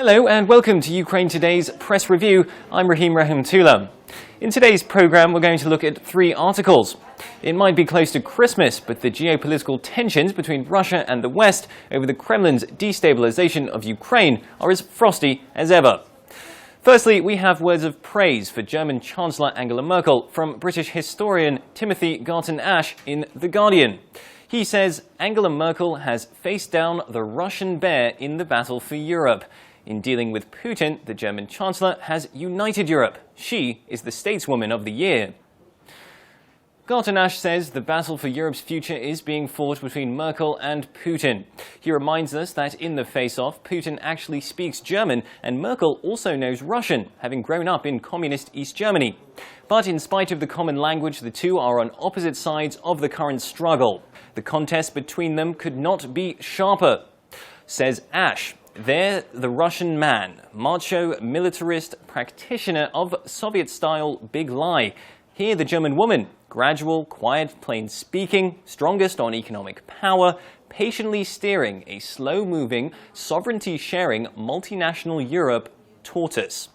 Hello and welcome to Ukraine Today's Press Review. I'm Rahim Rahimtullah. In today's programme, we're going to look at 3 articles. It might be close to Christmas, but the geopolitical tensions between Russia and the West over the Kremlin's destabilization of Ukraine are as frosty as ever. Firstly, we have words of praise for German Chancellor Angela Merkel from British historian Timothy Garton Ash in The Guardian. He says Angela Merkel has faced down the Russian bear in the battle for Europe. In dealing with Putin, the German Chancellor has united Europe. She is the stateswoman of the year. Garton Ash says the battle for Europe's future is being fought between Merkel and Putin. He reminds us that in the face-off, Putin actually speaks German and Merkel also knows Russian, having grown up in communist East Germany. But in spite of the common language, the two are on opposite sides of the current struggle. The contest between them could not be sharper, says Ash. They're the Russian man, macho, militarist, practitioner of Soviet-style big lie. Here the German woman, gradual, quiet, plain speaking, strongest on economic power, patiently steering a slow-moving, sovereignty-sharing, multinational Europe tortoise.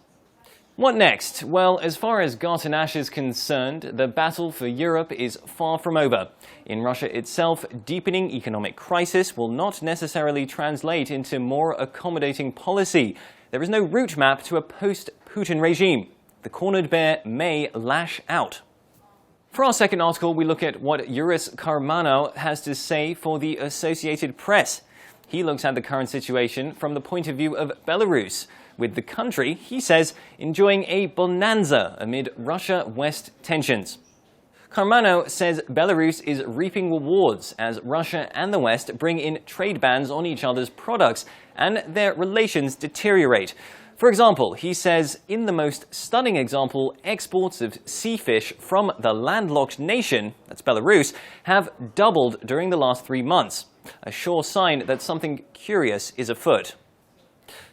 What next? Well, as far as Garton Ash is concerned, the battle for Europe is far from over. In Russia itself, deepening economic crisis will not necessarily translate into more accommodating policy. There is no route map to a post-Putin regime. The cornered bear may lash out. For our second article, we look at what Yuris Karmano has to say for the Associated Press. He looks at the current situation from the point of view of Belarus, with the country, he says, enjoying a bonanza amid Russia-West tensions. Karmano says Belarus is reaping rewards as Russia and the West bring in trade bans on each other's products and their relations deteriorate. For example, he says, in the most stunning example, exports of sea fish from the landlocked nation, that's Belarus, have doubled during the last 3 months. A sure sign that something curious is afoot.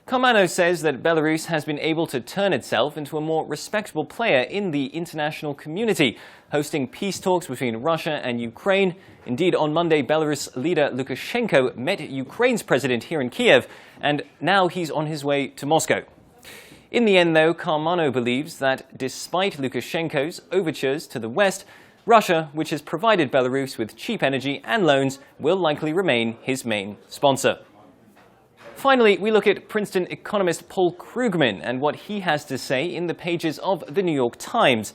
Karmano says that Belarus has been able to turn itself into a more respectable player in the international community, hosting peace talks between Russia and Ukraine. Indeed, on Monday, Belarus leader Lukashenko met Ukraine's president here in Kiev, and now he's on his way to Moscow. In the end, though, Karmano believes that despite Lukashenko's overtures to the West, Russia, which has provided Belarus with cheap energy and loans, will likely remain his main sponsor. Finally, we look at Princeton economist Paul Krugman and what he has to say in the pages of the New York Times.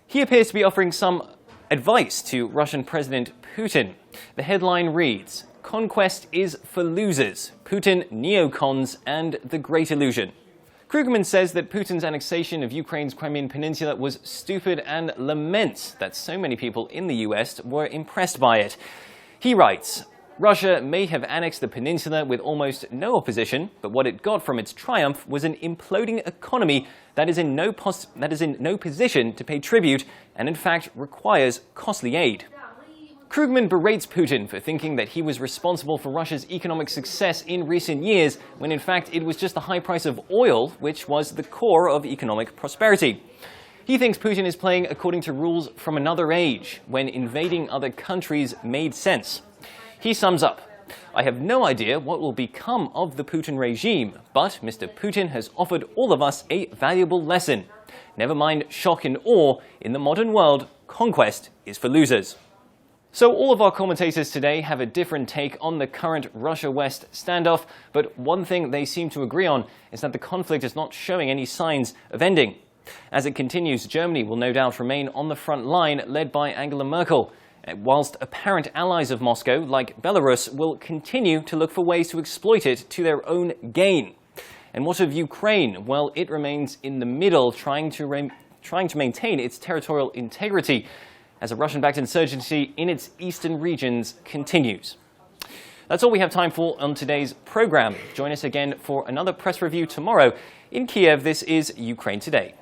He appears to be offering some advice to Russian President Putin. The headline reads, "Conquest is for losers. Putin, neocons, and the Great Illusion." Krugman says that Putin's annexation of Ukraine's Crimean Peninsula was stupid and laments that so many people in the US were impressed by it. He writes, Russia may have annexed the peninsula with almost no opposition, but what it got from its triumph was an imploding economy that is in no position to pay tribute and in fact requires costly aid. Krugman berates Putin for thinking that he was responsible for Russia's economic success in recent years, when in fact it was just the high price of oil which was the core of economic prosperity. He thinks Putin is playing according to rules from another age, when invading other countries made sense. He sums up, "I have no idea what will become of the Putin regime, but Mr. Putin has offered all of us a valuable lesson. Never mind shock and awe, in the modern world, conquest is for losers." So all of our commentators today have a different take on the current Russia-West standoff, but one thing they seem to agree on is that the conflict is not showing any signs of ending. As it continues, Germany will no doubt remain on the front line, led by Angela Merkel, whilst apparent allies of Moscow, like Belarus, will continue to look for ways to exploit it to their own gain. And what of Ukraine? Well, it remains in the middle, trying to maintain its territorial integrity as a Russian-backed insurgency in its eastern regions continues. That's all we have time for on today's program. Join us again for another press review tomorrow. In Kiev, this is Ukraine Today.